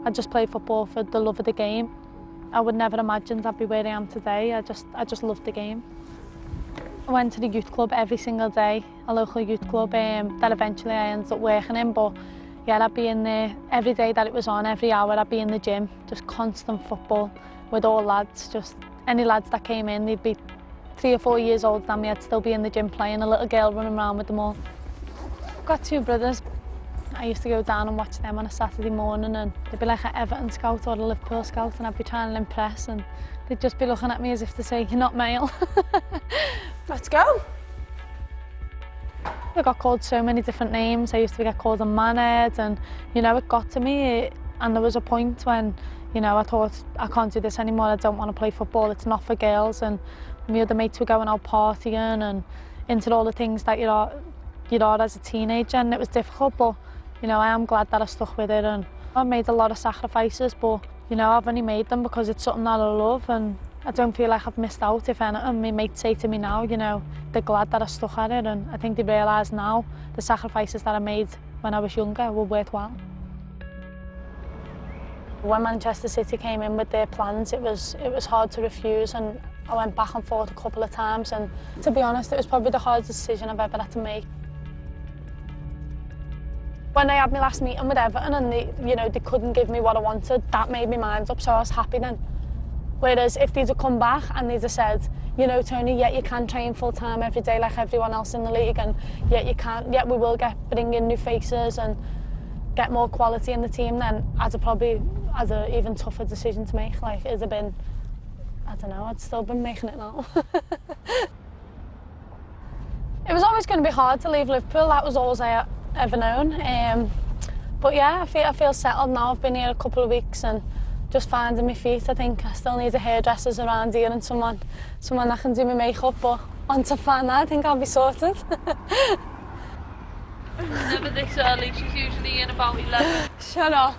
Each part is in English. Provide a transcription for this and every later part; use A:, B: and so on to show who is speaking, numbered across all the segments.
A: I just play football for the love of the game. I would never imagined I'd be where I am today. I just love the game. I went to the youth club every single day, a local youth club that eventually I ended up working in, but yeah, I'd be in there every day that it was on, every hour I'd be in the gym, just constant football with all lads, just any lads that came in, they'd be 3 or 4 years older than me, I'd still be in the gym playing, a little girl running around with them all. I've got 2 brothers. I used to go down and watch them on a Saturday morning and they'd be like an Everton scout or a Liverpool scout and I'd be trying to impress and they'd just be looking at me as if to say, you're not male.
B: Let's go.
A: I got called so many different names. I used to get called a manhead and, you know, it got to me and there was a point when, you know, I thought, I can't do this anymore, I don't want to play football, it's not for girls, and my other mates were going out partying and into all the things that you are as a teenager, and it was difficult, but, you know, I am glad that I stuck with it, and I've made a lot of sacrifices, but, you know, I've only made them because it's something that I love, and I don't feel like I've missed out. If anything, my mates say to me now, you know, they're glad that I stuck at it, and I think they realise now the sacrifices that I made when I was younger were worthwhile. When Manchester City came in with their plans, it was hard to refuse, and I went back and forth a couple of times, and to be honest, it was probably the hardest decision I've ever had to make. When I had my last meeting with Everton and they couldn't give me what I wanted, that made my mind up, so I was happy then. Whereas if they'd have come back and they'd have said, you know, Tony, yeah, you can train full-time every day like everyone else in the league, and yet we will bring in new faces and get more quality in the team, then I'd have probably had an even tougher decision to make. Like, it'd have been, I don't know, I'd still been making it now. It was always going to be hard to leave Liverpool, that was all I ever known. But yeah, I feel settled now. I've been here a couple of weeks and just finding my feet. I think I still need a hairdressers around here and someone that can do my makeup, but once I find that, I think I'll be sorted.
C: Never this early, she's usually in about 11.
B: Shut up.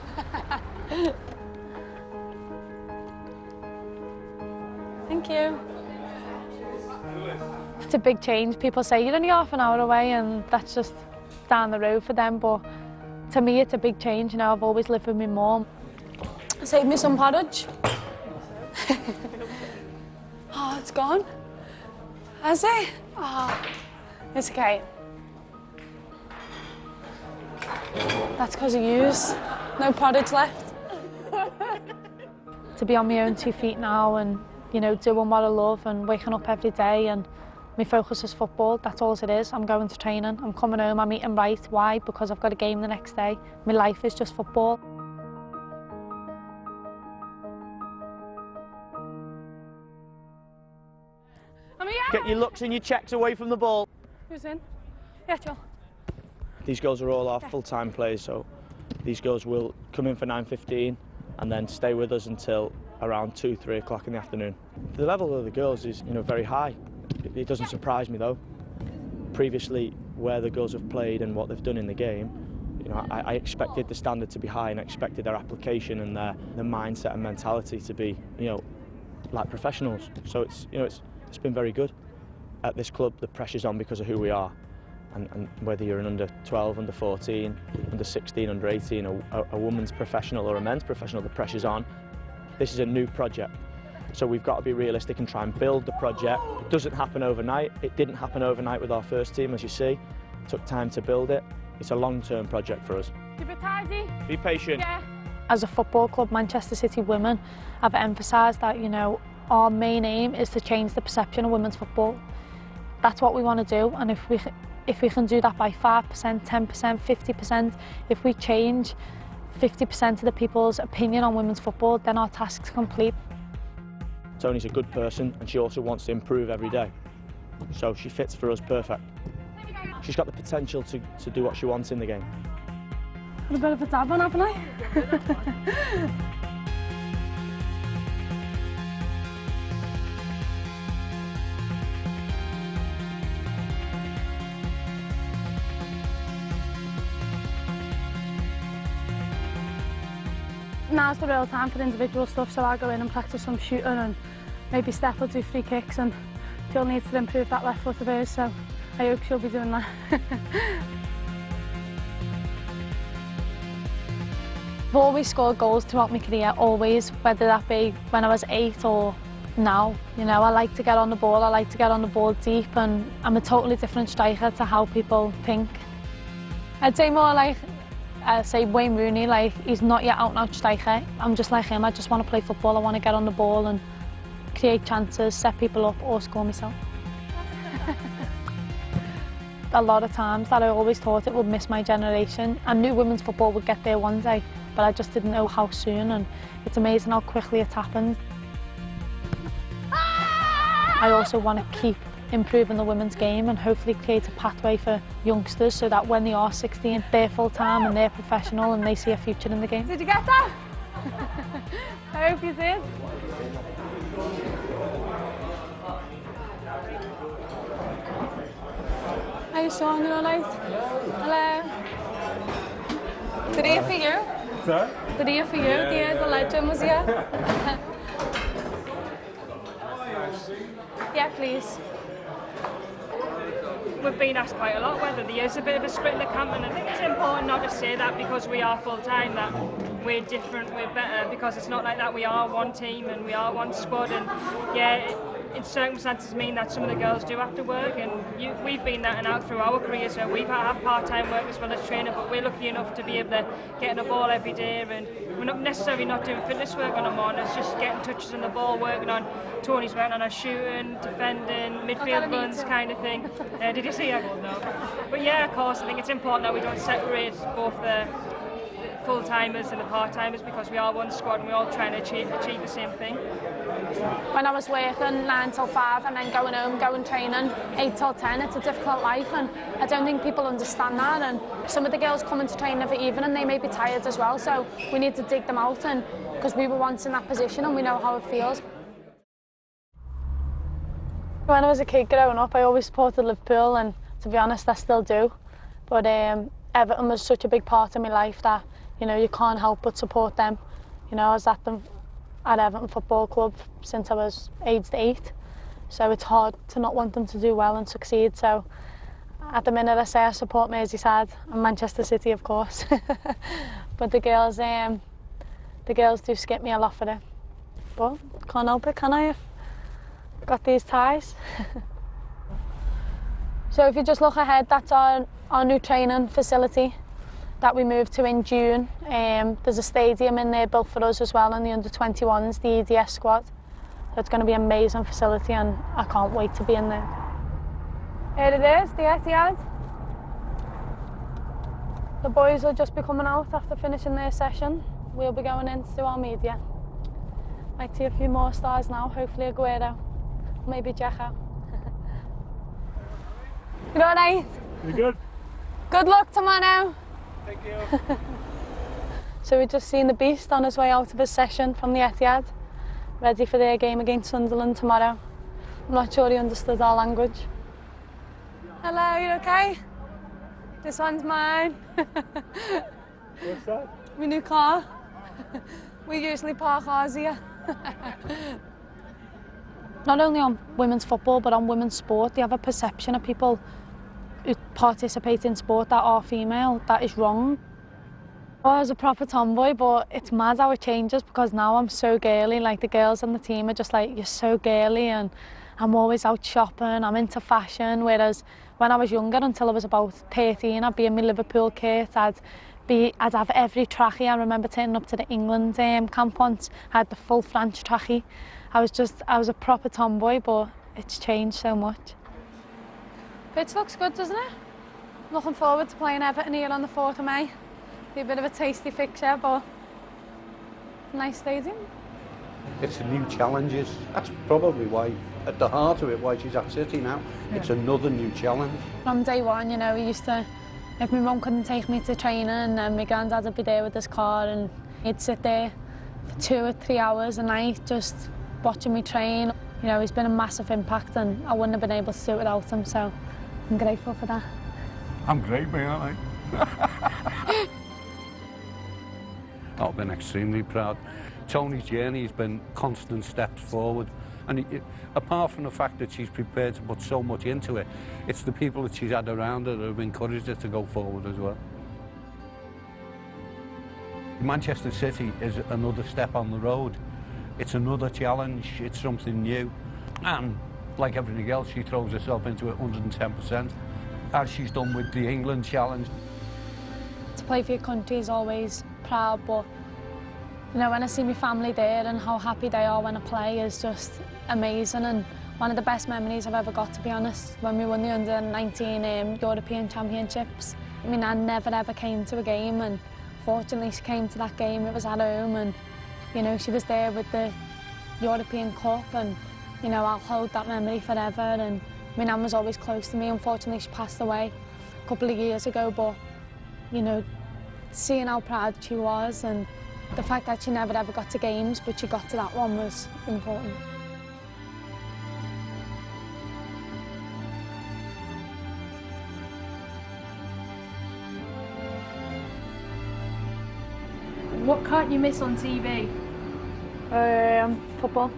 B: Thank you.
A: It's a big change. People say you're only half an hour away and that's just down the road for them, but to me it's a big change. You know, I've always lived with my mum.
B: Save me some porridge. Oh, it's gone. Has it? Oh, it's okay. That's because of yous. No porridge left.
A: To be on my own 2 feet now and, you know, doing what I love and waking up every day, and my focus is football, that's all it is. I'm going to training, I'm coming home, I'm eating right. Why? Because I've got a game the next day. My life is just football.
D: Get your looks and your checks away from the ball.
B: Who's in? Yeah, Joe.
D: These girls are all our full-time players, so these girls will come in for 9:15 and then stay with us until around 2, 3 o'clock in the afternoon. The level of the girls is, you know, very high. It doesn't surprise me though. Previously, where the girls have played and what they've done in the game, you know, I expected the standard to be high and I expected their application and their mindset and mentality to be, you know, like professionals. So it's been very good. At this club, the pressure's on because of who we are. And whether you're an under 12, under 14, under 16, under 18, a women's professional or a men's professional, the pressure's on. This is a new project, so we've got to be realistic and try and build the project. It doesn't happen overnight. It didn't happen overnight with our first team, as you see. It took time to build it. It's a long-term project for us.
B: Keep it tidy.
D: Be patient.
B: Yeah.
A: As a football club, Manchester City Women, I've emphasised that, you know, our main aim is to change the perception of women's football. That's what we want to do, and if we can do that by 5%, 10%, 50%, if we change 50% of the people's opinion on women's football, then our task's complete.
D: Toni's a good person and she also wants to improve every day. So she fits for us perfect. She's got the potential to do what she wants in the game.
B: Got a bit of a dab on, haven't I? Now's the real time for individual stuff, so I'll go in and practice some shooting and maybe Steph will do free kicks, and Jill needs to improve that left foot of hers, so I hope she'll be doing that.
A: I've always scored goals throughout my career, always, whether that be when I was 8 or now. You know, I like to get on the ball, I like to get on the ball deep, and I'm a totally different striker to how people think. I'd say more like, say Wayne Rooney, like he's not yet out and out striker. I'm just like him, I just want to play football, I want to get on the ball and create chances, set people up or score myself. A lot of times that I always thought it would miss my generation. I knew women's football would get there one day, but I just didn't know how soon, and it's amazing how quickly it's happened. I also want to keep improving the women's game and hopefully create a pathway for youngsters so that when they are 16, they're full-time and they're professional and they see a future in the game.
B: Did you get that? I hope you did. How you song, you all right? Hello. Good ear for you.
E: Sir?
B: Good ear for you. Yeah, the legend was here. Yeah, please.
F: We've been asked quite a lot whether there is a bit of a split in the camp, and I think it's important not to say that because we are full-time, that we're different, we're better, because it's not like that. We are one team and we are one squad, and yeah, in circumstances mean that some of the girls do have to work, and we've been that and out through our careers, so we've had part-time work as well as training, but we're lucky enough to be able to get in the ball every day, and we're not necessarily not doing fitness work on them on, it's just getting touches on the ball, working on, Toni's working on her shooting, defending, midfield runs kind of thing. Did you see that goal? No. But yeah, of course, I think it's important that we don't separate both the full-timers and the part-timers, because we are one squad and we're all trying to achieve the same thing.
A: When I was working 9 till 5 and then going home, going training 8 till 10, it's a difficult life, and I don't think people understand that, and some of the girls come into training every evening and they may be tired as well, so we need to dig them out, and because we were once in that position and we know how it feels. When I was a kid growing up, I always supported Liverpool, and to be honest I still do, but Everton was such a big part of my life that, you know, you can't help but support them. You know, I was at Everton Football Club since I was aged 8, so it's hard to not want them to do well and succeed. So at the minute I say I support Merseyside and Manchester City, of course, but the girls do skip me a lot for it. But can't help it, can I? I've got these ties. So if you just look ahead, that's our new training facility that we moved to in June. There's a stadium in there built for us as well, and the under-21s, the EDS squad. So it's going to be an amazing facility, and I can't wait to be in there. Here it is, the Etihad. The boys will just be coming out after finishing their session. We'll be going in to do our media. Might see a few more stars now, hopefully Aguero, maybe Dzeko. You all right?
E: You good?
A: Good luck tomorrow.
E: Thank you.
A: So we've just seen the Beast on his way out of his session from the Etihad, ready for their game against Sunderland tomorrow. I'm not sure he understood our language. Hello, you okay? This one's mine.
E: What's that?
A: My new car. We usually park ours here. Not only on women's football, but on women's sport, they have a perception of people who participate in sport that are female. That is wrong. I was a proper tomboy, but it's mad how it changes, because now I'm so girly. Like, the girls on the team are just like, you're so girly, and I'm always out shopping, I'm into fashion. Whereas when I was younger, until I was about 13, I'd be in my Liverpool kit, I'd have every trackie. I remember turning up to the England camp once, I had the full French trackie. I was a proper tomboy, but it's changed so much. Pitch looks good, doesn't it? Looking forward to playing Everton here on the 4th of May. Be a bit of a tasty fixture, but it's a nice stadium.
G: It's new challenges. That's probably why, at the heart of it, why she's at City now. Yeah. It's another new challenge.
A: From day one, you know, if my mum couldn't take me to training, and my granddad would be there with his car, and he'd sit there for 2 or 3 hours a night just watching me train. You know, he's been a massive impact, and I wouldn't have been able to do it without him, so I'm grateful for that.
E: I'm great, mate, aren't I?
G: I've been extremely proud. Toni's journey has been constant steps forward, and apart from the fact that she's prepared to put so much into it, it's the people that she's had around her that have encouraged her to go forward as well. Manchester City is another step on the road. It's another challenge, it's something new. And like everything else, she throws herself into it 110%, as she's done with the England challenge.
A: To play for your country is always proud, but you know, when I see my family there and how happy they are when I play is just amazing, and one of the best memories I've ever got, to be honest, when we won the under-19 European Championships. My nan never ever came to a game, and fortunately she came to that game. It was at home, and you know, she was there with the European Cup, and you know, I'll hold that memory forever. And my nan was always close to me. Unfortunately, she passed away a couple of years ago, but you know, seeing how proud she was and the fact that she never ever got to games, but she got to that one, was important.
B: What can't you miss on TV?
A: Football.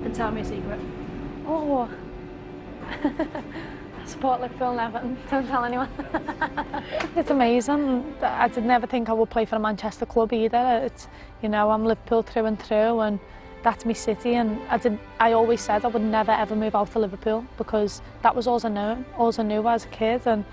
B: And tell me a secret.
A: Oh. I support Liverpool and Everton. Don't tell anyone. It's amazing. I did never think I would play for a Manchester club either. It's, you know, I'm Liverpool through and through, and that's my city. And I always said I would never ever move out to Liverpool because that was all I knew. All I knew as a kid, and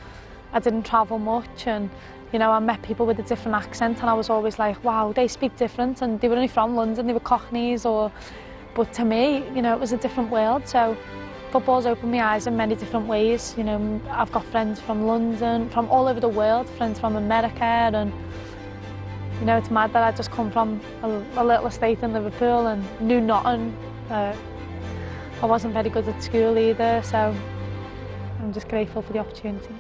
A: I didn't travel much. And you know, I met people with a different accent, and I was always like, wow, they speak different, and they were only from London, they were Cockneys, but to me, you know, it was a different world. So football's opened my eyes in many different ways. You know, I've got friends from London, from all over the world, friends from America, and you know, it's mad that I just come from a little estate in Liverpool and knew nothing. I wasn't very good at school either, so I'm just grateful for the opportunity.